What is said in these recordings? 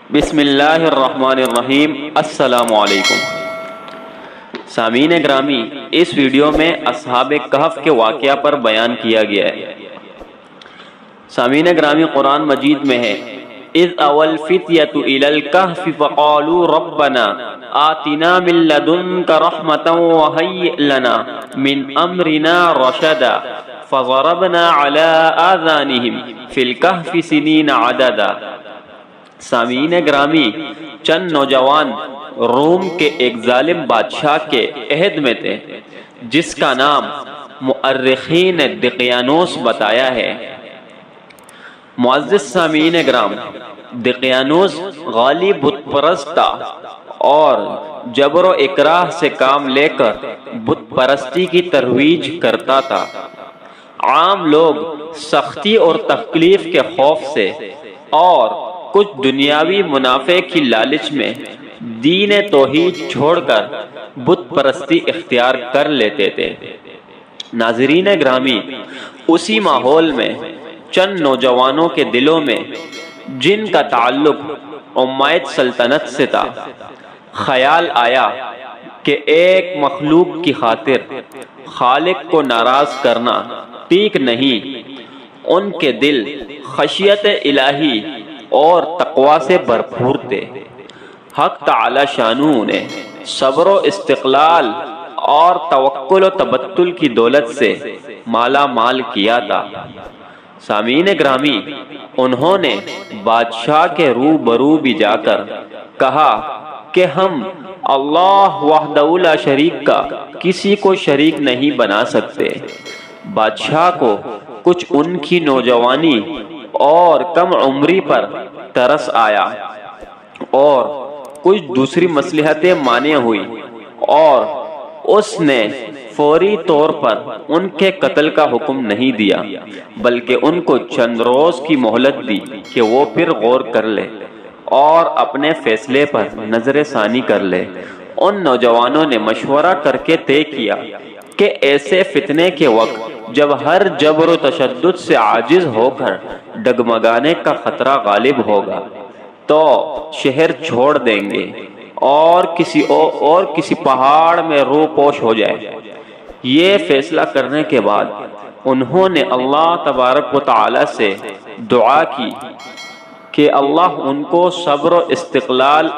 بسم اللہ الرحمن الرحیم۔ السلام علیکم سامعین گرامی، اس ویڈیو میں اصحاب کہف کے واقعہ پر بیان کیا گیا ہے۔ سامعین گرامی، قرآن مجید میں ہے اذ اول فتیۃ الی الکہف فقالوا ربنا آتنا من لدنک رحمۃ وہیئ لنا من امرنا رشدا فضربنا علی آذانہم فی الکہف سنین عددا۔ سامعین گرامی، چند نوجوان روم کے ایک ظالم بادشاہ کے عہد میں تھے جس کا نام مؤرخین نے دقیانوس بتایا ہے۔ معزز سامعین گرام، دقیانوس غالی بت پرست تھا اور جبر و اکراہ سے کام لے کر بت پرستی کی ترویج کرتا تھا۔ عام لوگ سختی اور تکلیف کے خوف سے اور کچھ دنیاوی منافع کی لالچ میں دین توحید چھوڑ کر بت پرستی اختیار کر لیتے تھے۔ ناظرین گرامی، اسی ماحول میں چند نوجوانوں کے دلوں میں جن کا تعلق اموید سلطنت سے تھا، خیال آیا کہ ایک مخلوق کی خاطر خالق کو ناراض کرنا ٹھیک نہیں۔ ان کے دل خشیت الہی اور تقوی سے بھرپور تھے۔ حق تعالی شانہ نے صبر و استقلال اور توکل و تبتل کی دولت سے مالا مال کیا تھا۔ سامعین گرامی، انہوں نے بادشاہ کے روبرو بھی جا کر کہا کہ ہم اللہ وحدہ لا شریک کا کسی کو شریک نہیں بنا سکتے۔ بادشاہ کو کچھ ان کی نوجوانی اور کم عمری پر ترس آیا اور کچھ دوسری مصلحتیں مانے ہوئی، اور اس نے فوری طور پر ان کے قتل کا حکم نہیں دیا بلکہ ان کو چند روز کی مہلت دی کہ وہ پھر غور کر لے اور اپنے فیصلے پر نظر ثانی کر لے۔ ان نوجوانوں نے مشورہ کر کے طے کیا کہ ایسے فتنے کے وقت جب ہر جبر و تشدد سے عاجز ہو کر ڈگمگانے کا خطرہ غالب ہوگا تو شہر چھوڑ دیں گے اور کسی پہاڑ میں رو پوش ہو جائے۔ یہ فیصلہ کرنے کے بعد انہوں نے اللہ تبارک و تعالی سے دعا کی کہ اللہ ان کو صبر و استقلال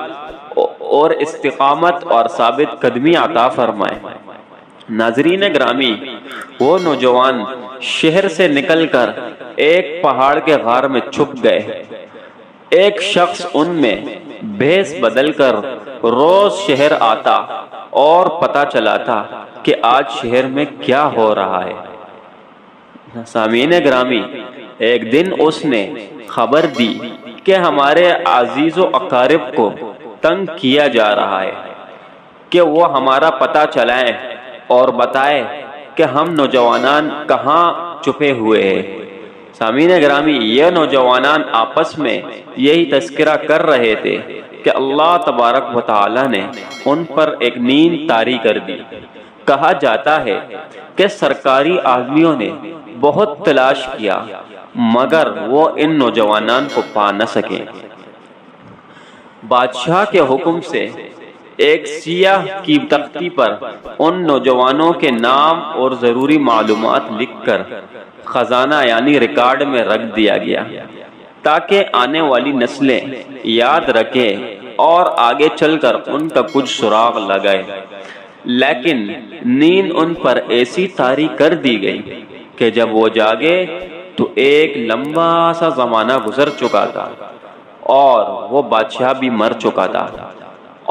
اور استقامت اور ثابت قدمی عطا فرمائے۔ ناظرین گرامی، وہ نوجوان شہر سے نکل کر ایک پہاڑ کے غار میں چھپ گئے۔ ایک شخص ان میں بھیس بدل کر روز شہر آتا اور پتہ چلاتا کہ آج شہر میں کیا ہو رہا ہے۔ سامعین گرامی، ایک دن اس نے خبر دی کہ ہمارے عزیز و اقارب کو تنگ کیا جا رہا ہے کہ وہ ہمارا پتہ چلائیں اور بتائے کہ ہم نوجوانان کہاں چھپے ہوئے ہیں۔ سامعین گرامی، یہ نوجوانان آپس میں یہی تذکرہ کر رہے تھے کہ اللہ تبارک و تعالی نے ان پر ایک نیند طاری کر دی۔ کہا جاتا ہے کہ سرکاری آدمیوں نے بہت تلاش کیا مگر وہ ان نوجوانان کو پا نہ سکے۔ بادشاہ کے حکم سے ایک سیاہ کی تختی پر ان نوجوانوں کے نام اور ضروری معلومات لکھ کر خزانہ یعنی ریکارڈ میں رکھ دیا گیا تاکہ آنے والی نسلیں یاد رکھیں اور آگے چل کر ان کا کچھ سراغ لگائے۔ لیکن نیند ان پر ایسی طاری کر دی گئی کہ جب وہ جاگے تو ایک لمبا سا زمانہ گزر چکا تھا اور وہ بادشاہ بھی مر چکا تھا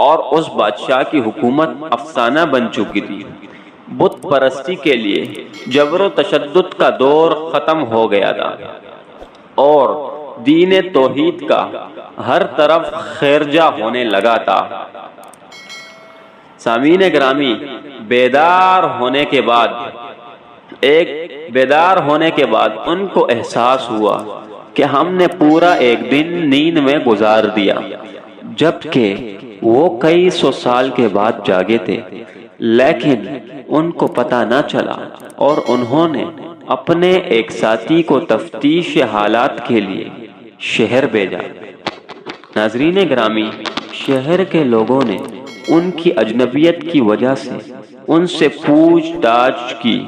اور اس بادشاہ کی حکومت افسانہ بن چکی تھی۔ بت پرستی کے لیے جبر و تشدد کا دور ختم ہو گیا تھا اور دین توحید کا ہر طرف خیرجا ہونے لگا تھا۔ سامعین گرامی، بیدار ہونے کے بعد ان کو احساس ہوا کہ ہم نے پورا ایک دن نیند میں گزار دیا، جبکہ وہ کئی سو سال کے بعد جاگے تھے، لیکن ان کو پتہ نہ چلا اور انہوں نے اپنے ایک ساتھی کو تفتیش حالات کے لیے شہر بھیجا۔ ناظرین گرامی، شہر کے لوگوں نے ان کی اجنبیت کی وجہ سے ان سے پوچھ تاچھ کی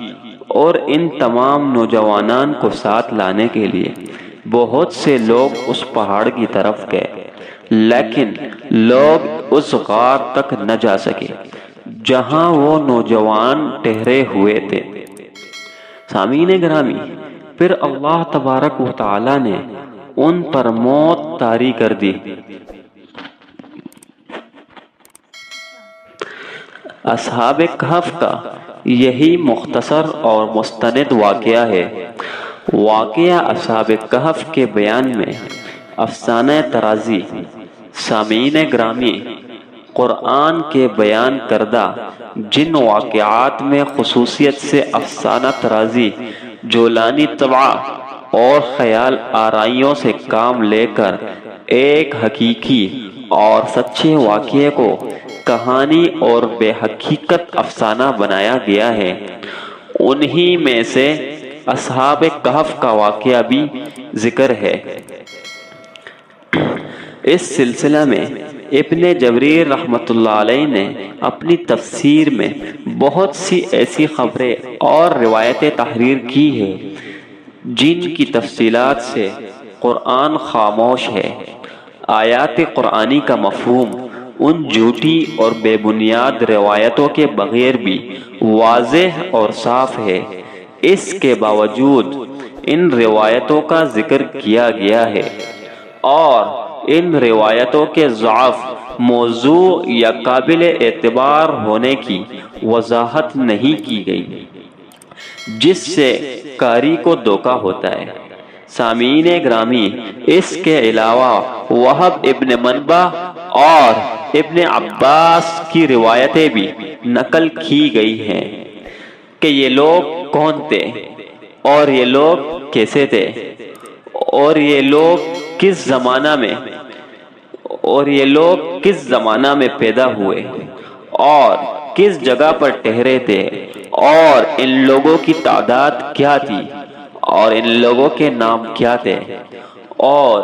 اور ان تمام نوجوانان کو ساتھ لانے کے لیے بہت سے لوگ اس پہاڑ کی طرف گئے، لیکن لوگ اس غار تک نہ جا سکے جہاں وہ نوجوان ٹھہرے ہوئے تھے۔ سامعین گرامی، پھر اللہ تبارک و تعالی نے ان پر موت طاری کر دی۔ اصحاب کہف کا یہی مختصر اور مستند واقعہ ہے۔ واقعہ اصحاب کہف کے بیان میں افسانہ طرازی۔ سامعین گرامی، قرآن کے بیان کردہ جن واقعات میں خصوصیت سے افسانہ طرازی، جولانی طبع اور خیال آرائیوں سے کام لے کر ایک حقیقی اور سچے واقعے کو کہانی اور بے حقیقت افسانہ بنایا گیا ہے، انہی میں سے اصحاب کہف کا واقعہ بھی ذکر ہے۔ اس سلسلہ میں ابن جریر رحمۃ اللہ علیہ نے اپنی تفسیر میں بہت سی ایسی خبریں اور روایتیں تحریر کی ہیں جن کی تفصیلات سے قرآن خاموش ہے۔ آیات قرآنی کا مفہوم ان جھوٹی اور بے بنیاد روایتوں کے بغیر بھی واضح اور صاف ہے۔ اس کے باوجود ان روایتوں کا ذکر کیا گیا ہے اور ان روایتوں کے ضعف، موضوع یا قابل اعتبار ہونے کی وضاحت نہیں کی گئی، جس سے قاری کو دھوکہ ہوتا ہے۔ سامعین گرامی، اس کے علاوہ وہب ابن منبع اور ابن عباس کی روایتیں بھی نقل کی گئی ہیں کہ یہ لوگ کون تھے اور یہ لوگ کیسے تھے اور یہ لوگ کس زمانہ میں پیدا ہوئے اور کس جگہ پر ٹھہرے تھے، اور ان لوگوں کی تعداد کیا تھی اور ان لوگوں کے نام کیا تھے، اور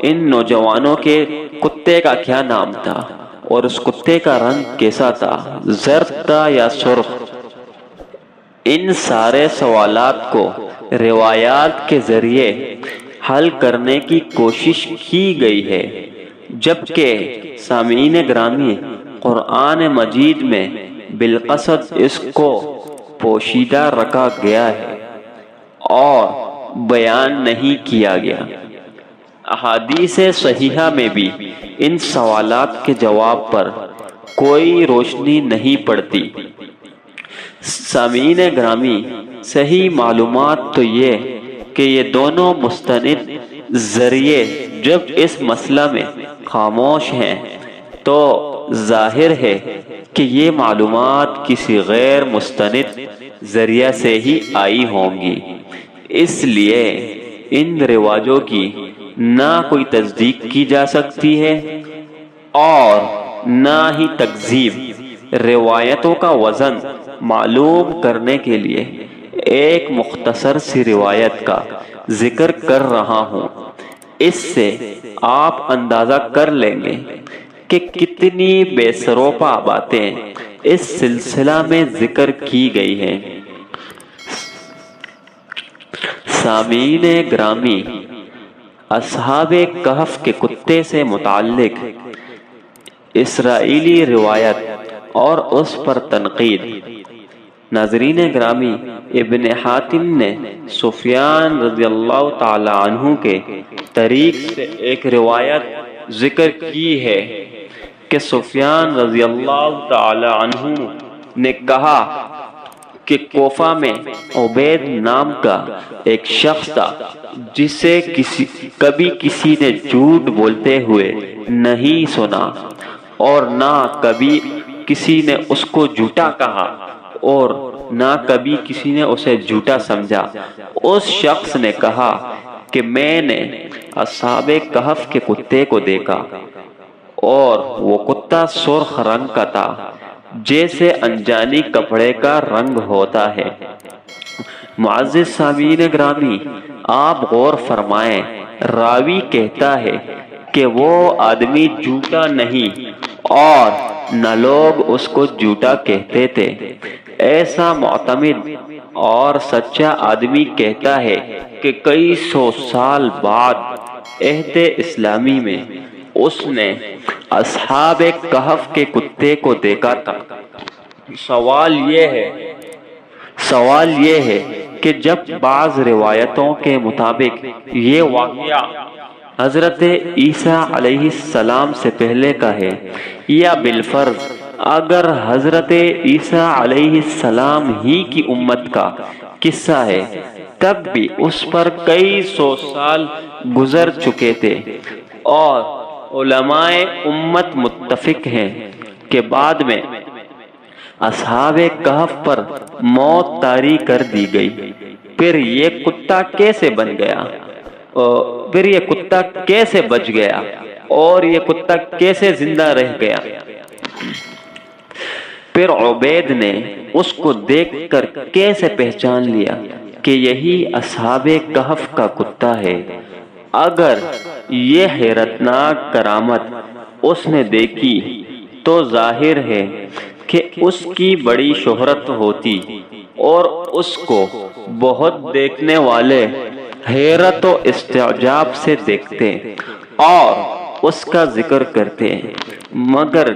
ان نوجوانوں کے کتے کا کیا نام تھا اور اس کتے کا رنگ کیسا تھا، زرد تھا یا سرخ۔ ان سارے سوالات کو روایات کے ذریعے حل کرنے کی کوشش کی گئی ہے، جبکہ سامعین گرامی، قرآن مجید میں بالقصد اس کو پوشیدہ رکھا گیا ہے اور بیان نہیں کیا گیا۔ احادیث صحیحہ میں بھی ان سوالات کے جواب پر کوئی روشنی نہیں پڑتی۔ سامعین گرامی، صحیح معلومات تو یہ کہ یہ دونوں مستند ذریعے جب اس مسئلہ میں خاموش ہیں تو ظاہر ہے کہ یہ معلومات کسی غیر مستند ذریعہ سے ہی آئی ہوں گی، اس لیے ان رواجوں کی نہ کوئی تصدیق کی جا سکتی ہے اور نہ ہی تکذیب۔ روایتوں کا وزن معلوم کرنے کے لیے ایک مختصر سی روایت کا ذکر کر رہا ہوں، اس سے آپ اندازہ کر لیں گے کہ کتنی بے سروپا باتیں اس سلسلہ میں ذکر کی گئی ہیں۔ سامعین گرامی، اصحاب کہف کے کتے سے متعلق اسرائیلی روایت اور اس پر تنقید۔ ناظرین گرامی، ابن حاتم نے سفیان رضی اللہ تعالی عنہ کے طریق سے ایک روایت ذکر کی ہے کہ سفیان رضی اللہ تعالی عنہ نے کہا کہ کوفہ میں عبید نام کا ایک شخص تھا جسے کبھی کسی نے جھوٹ بولتے ہوئے نہیں سنا اور نہ کبھی کسی نے اس کو جھوٹا کہا اور نہ کبھی کسی نے اسے جھوٹا سمجھا۔ اس شخص نے کہا کہ میں نے اصحاب کہف کے کتے کو دیکھا اور وہ کتا سرخ رنگ کا تھا جیسے انجانی کپڑے کا رنگ ہوتا ہے۔ معزز سامعین گرامی، آپ غور فرمائیں، راوی کہتا ہے کہ وہ آدمی جھوٹا نہیں اور نہ لوگ اس کو جھوٹا کہتے تھے۔ ایسا معتمد اور سچا آدمی کہتا ہے کہ کئی سو سال بعد عہد اسلامی میں اس نے اصحاب کہف کے کتے کو دیکھا تھا۔ سوال یہ ہے کہ جب بعض روایتوں کے مطابق یہ واقعہ حضرت عیسیٰ علیہ السلام سے پہلے کا ہے یا بالفرض اگر حضرت عیسیٰ علیہ السلام ہی کی امت کا قصہ ہے، تب بھی اس پر کئی سو سال گزر چکے تھے، اور علماء امت متفق ہیں کہ بعد میں اصحاب کہف پر موت طاری کر دی گئی۔ پھر یہ کتا کیسے بچ گیا اور یہ کتا کیسے زندہ رہ گیا؟ پھر عبید نے اس کو دیکھ کر کیسے پہچان لیا کہ یہی اصحاب کہف کا کتا ہے؟ اگر یہ حیرتناک کرامت اس نے دیکھی تو ظاہر ہے کہ اس کی بڑی شہرت ہوتی اور اس کو بہت دیکھنے والے حیرت و استعجاب سے دیکھتے اور اس کا ذکر کرتے، مگر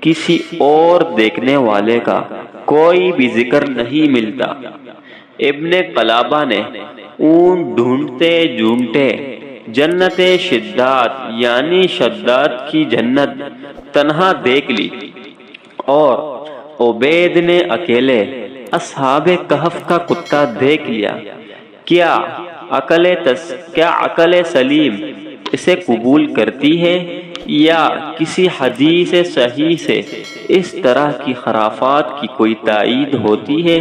کسی اور دیکھنے والے کا کوئی بھی ذکر نہیں ملتا۔ ابن قلابہ نے اون ڈھونڈتے ڈھونڈتے جنت شداد یعنی شداد کی جنت تنہا دیکھ لی، اور عبید نے اکیلے اصحاب کہف کا کتا دیکھ لیا۔ کیا عقل سلیم اسے قبول کرتی ہے یا کسی حدیث صحیح سے اس طرح کی خرافات کی کوئی تائید ہوتی ہے؟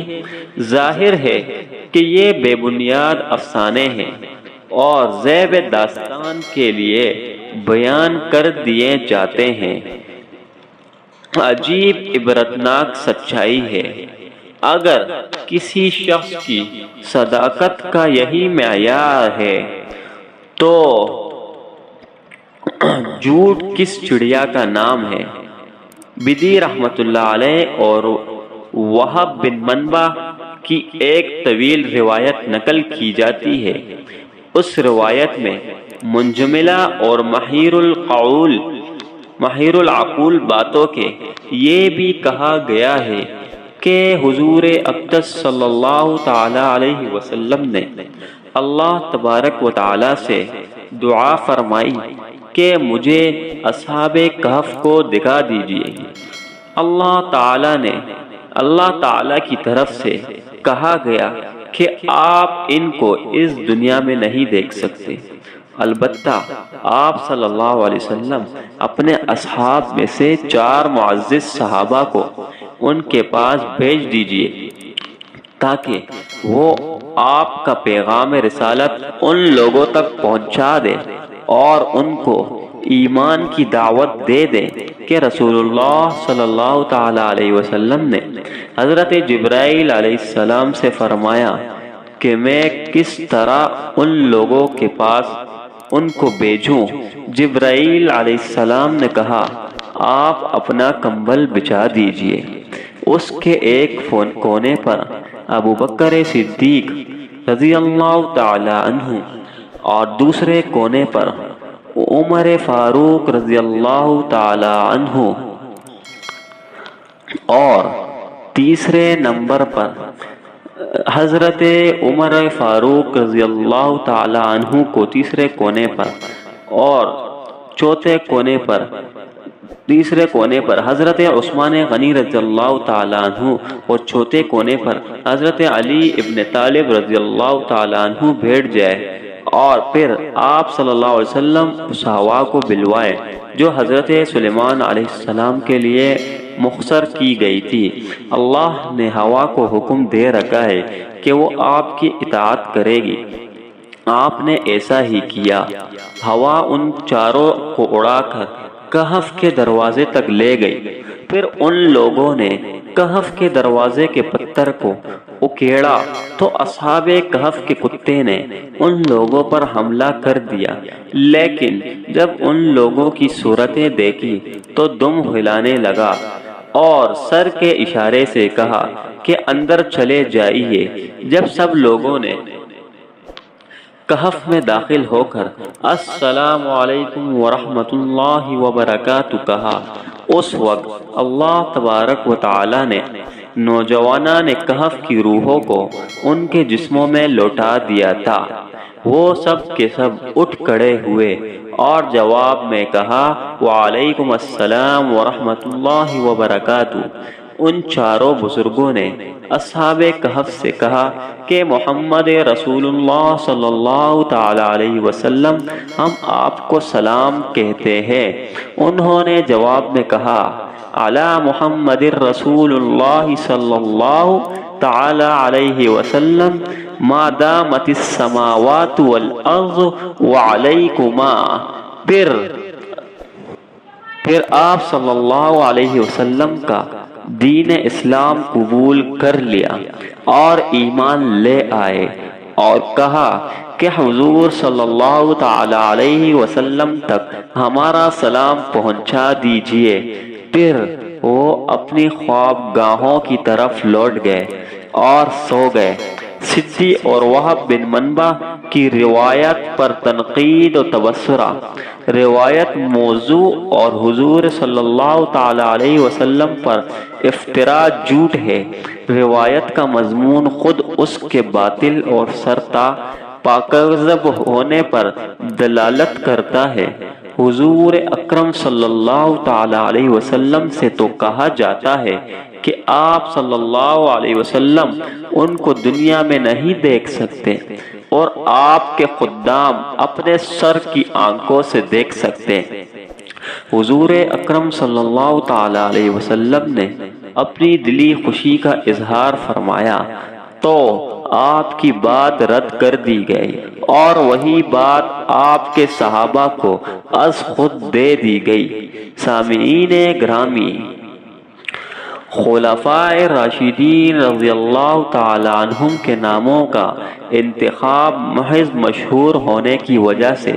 ظاہر ہے کہ یہ بے بنیاد افسانے ہیں اور ذیب داستان کے لیے بیان کر دیے جاتے ہیں۔ عجیب عبرتناک سچائی ہے۔ اگر کسی شخص کی صداقت کا یہی معیار ہے تو جھوٹ کس چڑیا کا نام ہے؟ بدی رحمت اللہ علیہ اور وہب بن منبع کی ایک طویل روایت نقل کی جاتی ہے۔ اس روایت میں منجملہ اور محیر العقول باتوں کے یہ بھی کہا گیا ہے کہ حضور اقدس صلی اللہ تعالی علیہ وسلم نے اللہ تبارک و تعالی سے دعا فرمائی کہ مجھے اصحاب کہف کو دکھا دیجیے۔ اللہ تعالی کی طرف سے کہا گیا کہ آپ ان کو اس دنیا میں نہیں دیکھ سکتے، البتہ آپ صلی اللہ علیہ وسلم اپنے اصحاب میں سے 4 معزز صحابہ کو ان کے پاس بھیج دیجیے تاکہ وہ آپ کا پیغام رسالت ان لوگوں تک پہنچا دے اور ان کو ایمان کی دعوت دے دیں کہ رسول اللہ صلی اللہ تعالی علیہ وسلم نے حضرت جبرائیل علیہ السلام سے فرمایا کہ میں کس طرح ان لوگوں کے پاس ان کو بھیجوں۔ جبرائیل علیہ السلام نے کہا آپ اپنا کمبل بچھا دیجئے۔ اس کے ایک کونے پر ابو بکر صدیق رضی اللہ تعالی عنہ اور دوسرے کونے پر عمر فاروق رضی اللہ تعالی عنہ اور تیسرے نمبر پر حضرت عمر فاروق رضی اللہ تعالی عنہ کو تیسرے کونے پر اور تیسرے کونے پر حضرت عثمان غنی رضی اللہ تعالی عنہ اور چوتھے کونے پر حضرت علی ابن طالب رضی اللہ تعالی عنہ بیٹھ جائے، اور پھر آپ صلی اللہ علیہ وسلم اس ہوا کو بلوائے جو حضرت سلیمان علیہ السلام کے لیے مختصر کی گئی تھی۔ اللہ نے ہوا کو حکم دے رکھا ہے کہ وہ آپ کی اطاعت کرے گی۔ آپ نے ایسا ہی کیا۔ ہوا ان چاروں کو اڑا کر کہف کے دروازے تک لے گئی۔ پھر ان لوگوں نے کہف کے دروازے کے پتھر کو اکیڑا تو اصحاب کہف کے کتے نے ان لوگوں پر حملہ کر دیا، لیکن جب ان لوگوں کی صورتیں دیکھی تو دم ہلانے لگا اور سر کے اشارے سے کہا کہ اندر چلے جائیے۔ جب سب لوگوں نے کہف میں داخل ہو کر السلام علیکم ورحمۃ اللہ وبرکاتہ کہا، اس وقت اللہ تبارک و تعالی نے نوجوانان کہف کی روحوں کو ان کے جسموں میں لوٹا دیا تھا۔ وہ سب کے سب اٹھ کھڑے ہوئے اور جواب میں کہا وعلیکم السلام ورحمۃ اللہ وبرکاتہ۔ ان چاروں بزرگوں نے اصحاب کہف سے کہا کہ محمد رسول اللہ صلی اللہ تعالی علیہ وسلم ہم آپ کو سلام کہتے ہیں۔ انہوں نے جواب میں کہا علی محمد رسول اللہ صلی اللہ تعالی علیہ وسلم ما دامت السماوات والارض وعلیکما۔ پھر آپ صلی اللہ علیہ وسلم کا دین اسلام قبول کر لیا اور ایمان لے آئے اور کہا کہ حضور صلی اللہ تعالی علیہ وسلم تک ہمارا سلام پہنچا دیجئے۔ پھر وہ اپنی خواب گاہوں کی طرف لوٹ گئے اور سو گئے۔ سدی اور وہب بن منبع کی روایت پر تنقید و تبصرہ۔ روایت موضوع اور حضور صلی اللہ تعالی علیہ وسلم پر افتراء جھوٹ ہے۔ روایت کا مضمون خود اس کے باطل اور سرتا پاکذب ہونے پر دلالت کرتا ہے۔ حضور اکرم صلی اللہ تعالی علیہ وسلم سے تو کہا جاتا ہے کہ آپ صلی اللہ علیہ وسلم ان کو دنیا میں نہیں دیکھ سکتے اور آپ کے خدام اپنے سر کی آنکھوں سے دیکھ سکتے۔ حضور اکرم صلی اللہ تعالی علیہ وسلم نے اپنی دلی خوشی کا اظہار فرمایا تو آپ کی بات رد کر دی گئی اور وہی بات آپ کے صحابہ کو از خود دے دی گئی۔ سامعین گرامی، خلفائے راشدین رضی اللہ تعالی عنہم کے ناموں کا انتخاب محض مشہور ہونے کی وجہ سے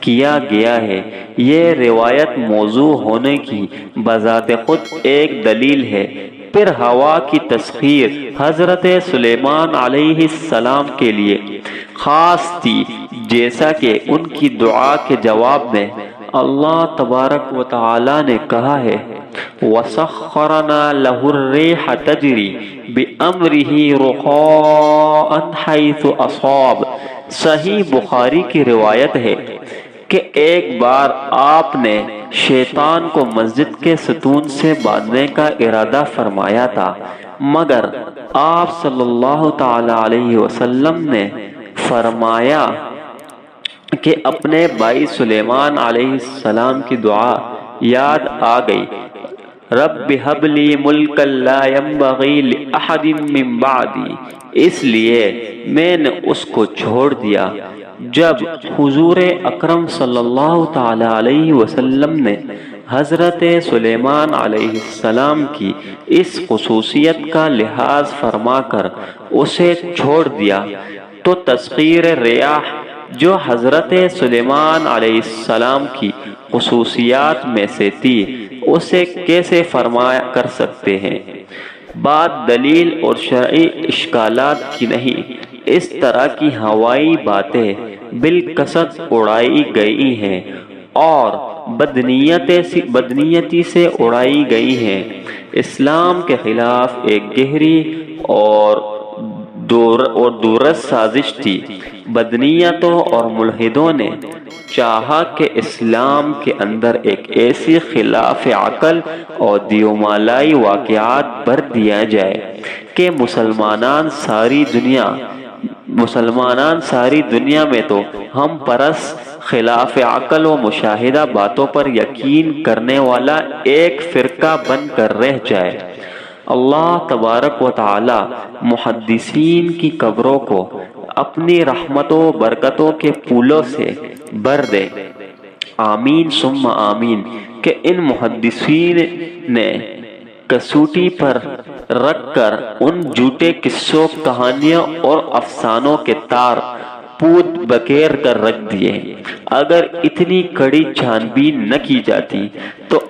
کیا گیا ہے۔ یہ روایت موضوع ہونے کی بذات خود ایک دلیل ہے۔ پھر ہوا کی تسخیر حضرت سلیمان علیہ السلام کے لیے خاص تھی، جیسا کہ ان کی دعا کے جواب میں اللہ تبارک و تعالی نے کہا ہے وَسَخَّرْنَا لَهُ الرِّيحَ تَجْرِي بِأَمْرِهِ رُخَاءً حَيْثُ أَصَابَ۔ صحیح بخاری کی روایت ہے کہ ایک بار آپ نے شیطان کو مسجد کے ستون سے باندھنے کا ارادہ فرمایا تھا، مگر آپ صلی اللہ تعالی علیہ وسلم نے فرمایا کہ اپنے بھائی سلیمان علیہ السلام کی دعا یاد آ گئی، رب ہب لی ملکا لا ينبغی لأحد من بعدی، اس لیے میں نے اس کو چھوڑ دیا۔ جب حضور اکرم صلی اللہ تعالی علیہ وسلم نے حضرت سلیمان علیہ السلام کی اس خصوصیت کا لحاظ فرما کر اسے چھوڑ دیا تو تسخیر ریاح جو حضرت سلیمان علیہ السلام کی خصوصیات میں سے تھی اسے کیسے فرمایا کر سکتے ہیں؟ بات دلیل اور شرعی اشکالات کی نہیں، اس طرح کی ہوائی باتیں بالکثرت اڑائی گئی ہیں اور بدنیتی سے اڑائی گئی ہیں۔ اسلام کے خلاف ایک گہری اور دورست سازش تھی۔ بدنیتوں اور ملحدوں نے چاہا کہ اسلام کے اندر ایک ایسی خلاف عقل اور دیومالائی واقعات بھر دیا جائے کہ مسلمانان ساری دنیا میں تو ہم پرس خلاف عقل و مشاہدہ باتوں پر یقین کرنے والا ایک فرقہ بن کر رہ جائے۔ اللہ تبارک و تعالی محدثین کی قبروں کو اپنی رحمتوں و برکتوں کے پھولوں سے بھر دے، آمین ثم آمین۔ کہ ان محدثین نے کسوٹی پر رکھ کر ان جھوٹے قصوں، کہانیوں اور افسانوں کے تار پود بکیر کر رکھ دیے۔ اگر اتنی کڑی چھان بین نہ کی جاتی تو